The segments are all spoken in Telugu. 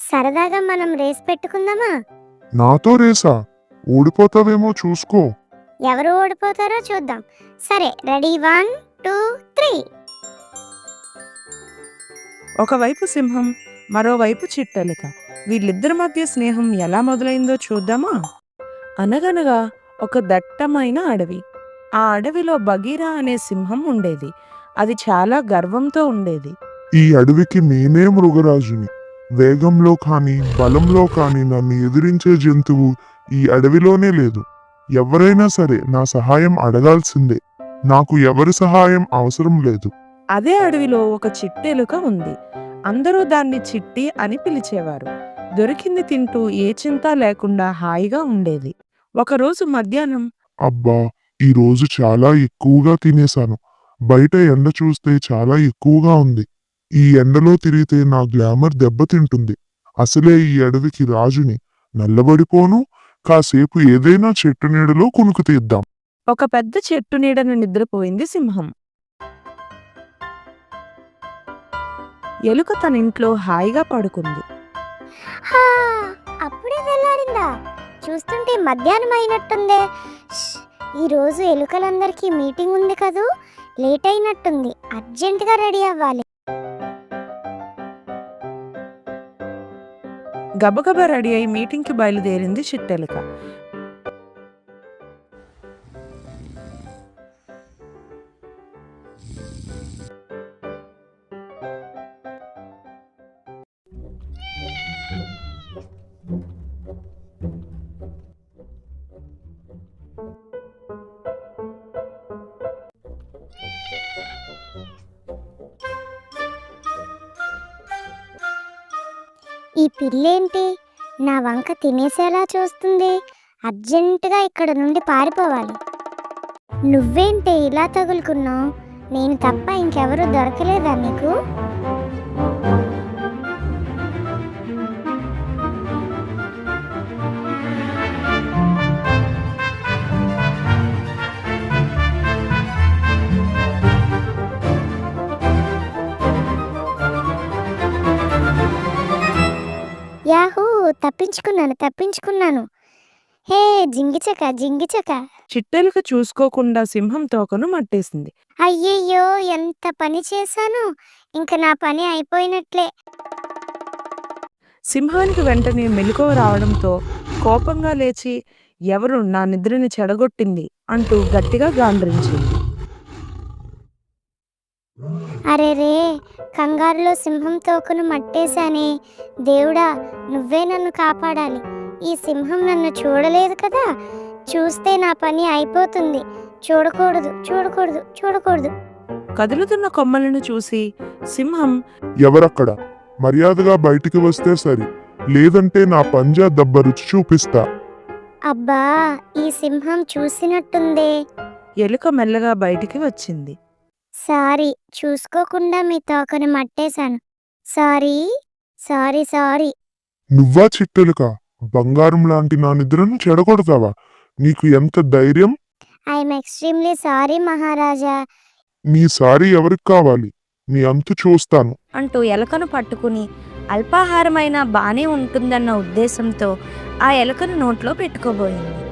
సరదాగా మనం రేస్ పెట్టుకుందామా? నాతో రేసా? ఓడిపోతావేమో చూసుకో. ఎవరు ఓడిపోతారో చూద్దాం. సరే, రెడీ 1, 2, 3. ఒకవైపు సింహం, మరోవైపు చిట్టెలుక. వీళ్ళిద్దరి మధ్య స్నేహం ఎలా మొదలైందో చూద్దామా? అనగనగా ఒక దట్టమైన అడవి. ఆ అడవిలో బగీరా అనే సింహం ఉండేది. అది చాలా గర్వంతో ఉండేది. ఈ అడవికి నేనే మృగరాజుని. వేగంలో కానీ బలంలో కానీ నన్ను ఎదిరించే జంతువు ఈ అడవిలోనే లేదు. ఎవరైనా సరే నా సహాయం అడగాల్సిందే. నాకు ఎవరి సహాయం అవసరం లేదు. అదే అడవిలో ఒక చిట్టెలుక ఉంది. అందరూ దాన్ని చిట్టి అని పిలిచేవారు. దొరికింది తింటూ ఏ చింత లేకుండా హాయిగా ఉండేది. ఒకరోజు మధ్యాహ్నం అబ్బా, ఈ రోజు చాలా ఎక్కువగా తినేశాను. బయట ఎండ చూస్తే చాలా ఎక్కువగా ఉంది. ఈ ఎండలో తిరిగితే నా గ్లామర్ దెబ్బతింటుంది. అసలే ఈ అడవికి రాజుని. నల్లబడిపోను. కాసేపు ఏదైనా చెట్టు నీడలో కునుకు తీద్దాం. ఒక పెద్ద చెట్టు నీడన నిద్రపోయింది సింహం. ఎలుక తన ఇంట్లో హాయిగా పడుకుంది. హా! అప్పుడే తెల్లారిందా? చూస్తుంటే మధ్యాహ్నం అయినట్టుందే. ఈరోజు ఎలుకలందరికీ మీటింగ్ ఉంది కదూ, లేట్ అయినట్టుంది. అర్జెంటుగా రెడీ అవ్వాలి. గబగబా రెడీ అయి మీటింగ్కి బయలుదేరింది చిట్టెలుక. ఈ పిల్లేంటి నా వంక తినేసేలా చూస్తుంది? అర్జెంటుగా ఇక్కడ నుండి పారిపోవాలి. నువ్వేంటి ఇలా తగులుకున్నావు? నేను తప్ప ఇంకెవరూ దొరకలేదా నీకు? యాహూ! తప్పించుకున్నాను. హే, జింగిచక జింగిచక. చిట్టెలుక చూసుకోకుండా సింహం తోకను మట్టేసింది. అయ్యయ్యో, ఎంత పని చేశాను! ఇంక నా పని అయిపోయినట్లే. సింహానికి వెంటనే మెలకువ రావడంతో కోపంగా లేచి, ఎవరు నా నిద్రని చెడగొట్టింది అంటూ గట్టిగా గాండ్రించింది. అరెరే, కంగారులో సింహం తోకను మట్టేశానే. దేవుడా, నువ్వే నన్ను కాపాడాలి. ఈ సింహం నన్ను చూడలేదు కదా. చూస్తే నా పని అయిపోతుంది. చూడకూడదు. కదులుతున్న కొమ్మలను చూసి సింహం, ఎవరక్కడ? మర్యాదగా బయటికి వస్తే సరి. లేదంటే నా పంజా దెబ్బ రుచి చూపిస్తా. అబ్బా, ఈ సింహం చూసినట్టుందే. ఎలుక మెల్లగా బయటికి వచ్చింది. సారీ, చూసుకోకుండా మీ తోకను మట్టేశాను. సారీ. నువ్వా చిట్టెలుక? బంగారం లాంటి నా నిద్రను చెడగొడతావా? నీకు ఎంత ధైర్యం? ఐఎమ్ ఎక్స్ట్రీమ్లీ సారీ మహారాజా. నీ సారీ ఎవరికి కావాలి? నీ అంతు చూస్తాను. అంటూ ఎలుకను పట్టుకుని అల్పాహారమైనా బానే ఉంటుందన్న ఉద్దేశంతో ఆ ఎలుకను నోట్లో పెట్టుకోబోయింది.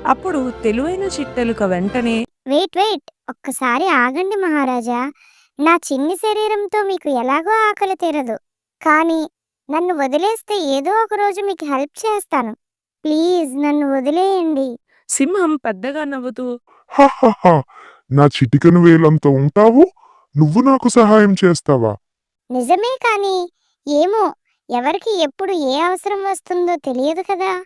అప్పుడు తెలివైన చిట్టెలుక వెంటనే, వెయిట్, ఒక్కసారి ఆగండి మహారాజా. నా చిన్ని శరీరంతో మీకు ఎలాగో ఆకలి తీరదు. కానీ నన్ను వదిలేస్తే ఏదో ఒక రోజు మీకు హెల్ప్ చేస్తాను. ప్లీజ్ నన్ను వదిలేయండి. సింహం పెద్దగా నవ్వుతూ, హహహ, నా చిటికెను వేలంతో ఉంటావు? నువ్వు నాకు సహాయం చేస్తావా? నిజమే, కానీ ఏమో, ఎవరికి ఎప్పుడు ఏ అవసరం వస్తుందో తెలియదు కదా.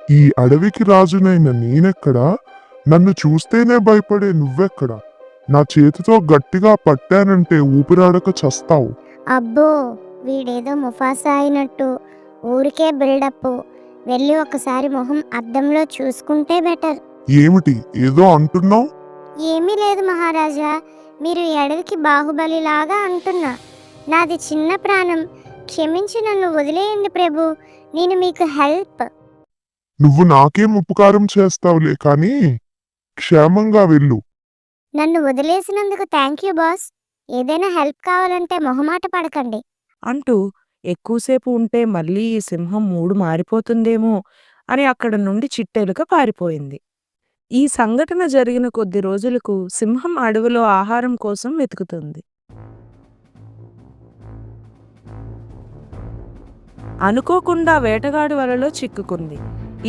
ఈ అడవికి రాజునైన నేనెక్కడా? నన్ను చూస్తేనే భయపడే నువ్వెక్కడా? నా చేతితో గట్టిగా పట్టానంటే ఊపిరాడక చస్తావు. అబ్బో, వీడేదో ముఫాసా అయినట్టు ఊరికే బిల్డప్. వెళ్ళి ఒకసారి మొహం అద్దంలో చూసుకుంటే బెటర్. ఏమిటి ఏదో అంటున్నావు? ఏమీ లేదు మహారాజా, మీరు ఈ అడవికి బాహుబలిలాగా అంటున్నా. నాది చిన్న ప్రాణం, క్షమించి నన్ను వదిలేయండి ప్రభు. నేను మీకు హెల్ప్. నువ్వు నాకేం ఉపకారం చేస్తావులే కానీ క్షేమంగా వెళ్ళు. నన్ను వదిలేసినందుకు థ్యాంక్ యూ బాస్. ఏదైనా హెల్ప్ కావాలంటే మొహమాట పడకండి. అంటూ ఎక్కువసేపు ఉంటే మళ్ళీ ఈ సింహం మూడు మారిపోతుందేమో అని అక్కడ నుండి చిట్టెలుక పారిపోయింది. ఈ సంఘటన జరిగిన కొద్ది రోజులకు సింహం అడవిలో ఆహారం కోసం వెతుకుతుంది. అనుకోకుండా వేటగాడి వలలో చిక్కుకుంది.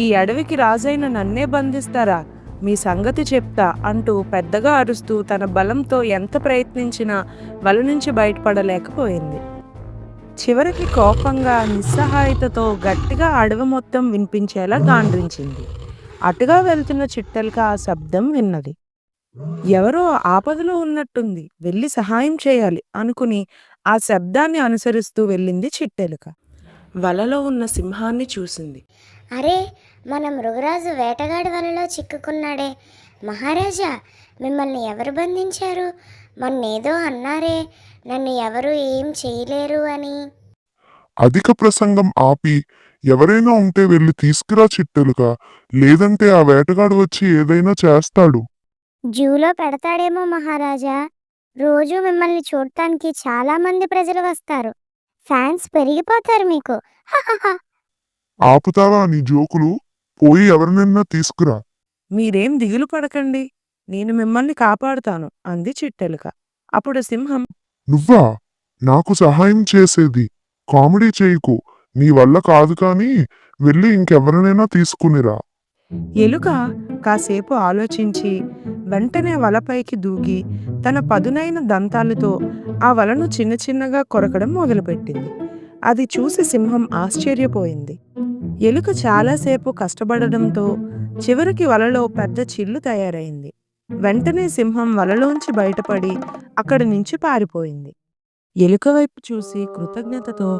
ఈ అడవికి రాజైన నన్నే బంధిస్తారా, మీ సంగతి చెప్తా అంటూ పెద్దగా అరుస్తూ తన బలంతో ఎంత ప్రయత్నించినా వల నుంచి బయటపడలేకపోయింది. చివరికి కోపంగా నిస్సహాయతతో గట్టిగా అడవి మొత్తం వినిపించేలా గాండ్రించింది. అటుగా వెళ్తున్న చిట్టెలుక ఆ శబ్దం విన్నది. ఎవరో ఆపదలో ఉన్నట్టుంది, వెళ్ళి సహాయం చేయాలి అనుకుని ఆ శబ్దాన్ని అనుసరిస్తూ వెళ్ళింది చిట్టెలుక. వలలో ఉన్న సింహాన్ని చూసింది. అరే, మన మృగరాజు వేటగాడి వలలో చిక్కుకున్నాడే. మహారాజా, మిమ్మల్ని ఎవరు బంధించారు? మొన్నేదో అన్నారే, నన్ను ఎవరు ఏం చేయలేరు అని. అధిక ప్రసంగం ఆపి ఎవరైనా ఉంటే వెళ్ళి తీసుకురా చిట్టెలుక, లేదంటే ఆ వేటగాడు వచ్చి ఏదైనా చేస్తాడు. జూలో పెడతాడేమో మహారాజా. రోజు మిమ్మల్ని చూడటానికి చాలా మంది ప్రజలు వస్తారు. ఫ్యాన్స్ పెరిగిపోతారు మీకు. హహహ. ఆపుతావా నీ జోకులు? పోయి ఎవరినైనా తీసుకురా. మీరేం దిగులు పడకండి, నేను మిమ్మల్ని కాపాడుతాను అంది చిట్టెలుక. అప్పుడు సింహం, నువ్వా నాకు సహాయం చేసేది? కామెడీ చేయకు, నీ వల్ల కాదు కాని వెళ్ళి ఇంకెవరినైనా తీసుకునిరా. ఎలుక కాసేపు ఆలోచించి వెంటనే వలపైకి దూకి తన పదునైన దంతాలతో ఆ వలను చిన్న చిన్నగా కొరకడం మొదలుపెట్టింది. అది చూసి సింహం ఆశ్చర్యపోయింది. ఎలుక చాలాసేపు కష్టపడడంతో చివరికి వలలో పెద్ద చిల్లు తయారైంది. వెంటనే సింహం వలలోంచి బయటపడి అక్కడి నుంచి పారిపోయింది. ఎలుక వైపు చూసి కృతజ్ఞతతో,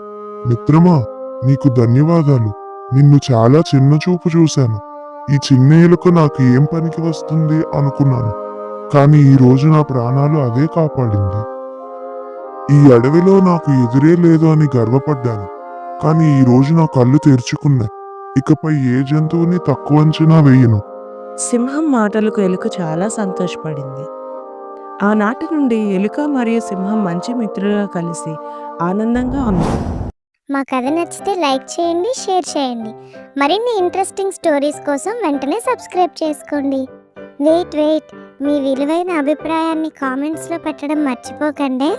మిత్రమా, నీకు ధన్యవాదాలు. నిన్ను చాలా చిన్న చూపు చూశాను. ఈ చిన్న ఎలుక నాకు ఏం పనికి వస్తుంది అనుకున్నాను, కానీ ఈ రోజు నా ప్రాణాలు అదే కాపాడింది. ఈ అడవిలో నాకు ఎదురే లేదు అని గర్వపడ్డాను, కానీ ఈ రోజు నా కళ్ళు తెరుచుకున్నాయి. ఇకపై ఏ జంతువుని తక్కువ అంచనా వేయను. సింహం మాటలకు ఎలుక చాలా సంతోషపడింది. ఆనాటి నుండి ఎలుక మరియు సింహం మంచి మిత్రులుగా కలిసి ఆనందంగా ఉన్నారు. మా కథ నచ్చితే లైక్ చేయండి, షేర్ చేయండి. మరిన్ని ఇంట్రెస్టింగ్ స్టోరీస్ కోసం వెంటనే సబ్స్క్రైబ్ చేసుకోండి. వెయిట్ మీ విలువైన అభిప్రాయాన్ని కామెంట్స్లో పెట్టడం మర్చిపోకండి.